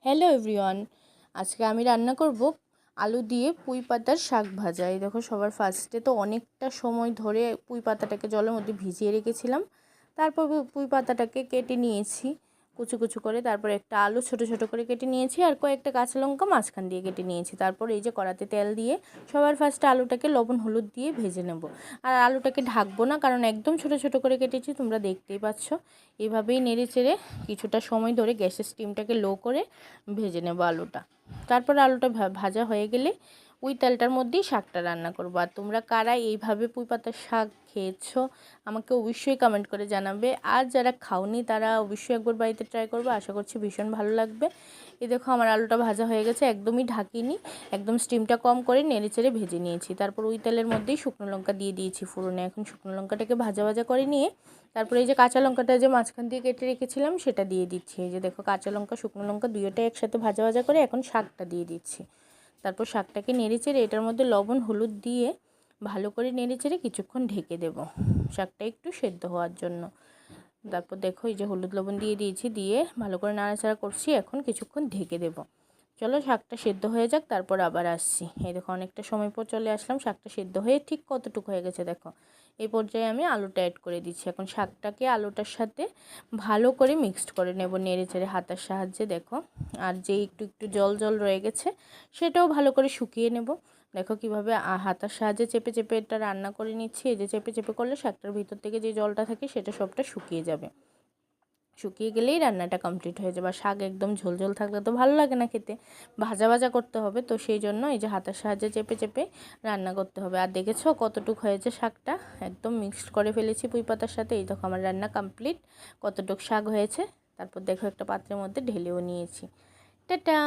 Hello everyone, আজকে আমি রান্না করব আলু দিয়ে পুঁই পাতার শাক ভাজা। এই দেখো, সবার ফার্স্টে তো অনেকটা সময় ধরে পুঁই পাতাটাকে জলের মধ্যে ভিজিয়ে রেখেছিলাম। তারপর পুঁই পাতাটাকে কেটে নিয়েছি কুচু কুচু করে। তারপর একটা আলু ছোট ছোট করে কেটে নিয়েছি, আর কয়েকটা কাঁচা লঙ্কা মাঝখান দিয়ে কেটে নিয়েছি। তারপর এই যে কড়াতে তেল দিয়ে সবার ফার্স্টে আলুটাকে লবণ হলুদ দিয়ে ভেজে নেব। আর আলুটাকে ঢাকবো না, কারণ একদম ছোট ছোট করে কেটেছি, তোমরা দেখতেই পাচ্ছ। এইভাবেই নেড়ে চেড়ে কিছুটা সময় ধরে গ্যাসের স্টিমটাকে লো করে ভেজে নেব আলুটা। তারপর আলুটা ভাজা হয়ে গেলে ওই তেলটার মধ্যেই শাকটা রান্না করবো। আর তোমরা কারা এইভাবে পুঁই পাতার শাক খেয়েছো আমাকে অবশ্যই কমেন্ট করে জানাবে। আর যারা খাওনি তারা অবশ্যই একবার বাড়িতে ট্রাই করবে, আশা করছি ভীষণ ভালো লাগবে। এই দেখো, আমার আলুটা ভাজা হয়ে গেছে, একদমই ঢাকিনি, একদম স্টিমটা কম করে নেড়ে চেড়ে ভেজে নিয়েছি। তারপর ওই তেলের মধ্যেই শুকনো লঙ্কা দিয়ে দিয়েছি ফোড়নে। এখন শুকনো লঙ্কাটাকে ভাজা ভাজা করে নিয়ে তারপরে এই যে কাঁচা লঙ্কাটা যে মাঝখান দিয়ে কেটে রেখেছিলাম সেটা দিয়ে দিচ্ছি। এই যে দেখো, কাঁচা লঙ্কা শুকনো লঙ্কা দুইটাই একসাথে ভাজা ভাজা করে এখন শাকটা দিয়ে দিচ্ছি। তারপর শাকটাকে নেড়ে চেড়ে এটার মধ্যে লবণ হলুদ দিয়ে ভালো করে নেড়ে চেড়ে কিছুক্ষণ ঢেকে দেব, শাকটা একটু সেদ্ধ হওয়ার জন্য। তারপর দেখো, এই যে হলুদ লবণ দিয়ে দিয়েছি, দিয়ে ভালো করে নাড়াচাড়া করছি, এখন কিছুক্ষণ ঢেকে দেব। চলো শাকটা সেদ্ধ হয়ে যাক, তারপর আবার আসছি। এই দেখো, অনেকটা সময় পর চলে আসলাম, শাকটা সেদ্ধ হয়ে ঠিক কতটুকু হয়ে গেছে দেখো। এই পর্যায়ে আমি আলুটা অ্যাড করে দিচ্ছি। এখন শাকটাকে আলুটার সাথে ভালো করে মিক্সড করে নেব নেড়ে চেড়ে হাতার সাহায্যে, দেখো। আর যে একটু একটু জল জল রয়ে গেছে সেটাও ভালো করে শুকিয়ে নেব। দেখো কিভাবে হাতার সাহায্যে চেপে চেপে এটা রান্না করে নিচ্ছি। এই যে চেপে চেপে করলে শাকটার ভিতর থেকে যে জলটা থাকে সেটা সবটা শুকিয়ে যাবে। শুকিয়ে গেলেই রান্নাটা কমপ্লিট হয়ে যাবে। আর শাক একদম ঝোলঝোল থাকলে তো ভালো লাগে না খেতে, ভাজা ভাজা করতে হবে। তো সেই জন্য এই যে হাতের সাহায্যে চেপে চেপে রান্না করতে হবে। আর দেখেছো কতটুকু হয়েছে শাকটা, একদম মিক্সড করে ফেলেছি পুঁই পাতার সাথে। এই দেখো আমার রান্না কমপ্লিট, কতটুকু শাক হয়েছে। তারপর দেখো একটা পাত্রের মধ্যে ঢেলেও নিয়েছি। টাটা।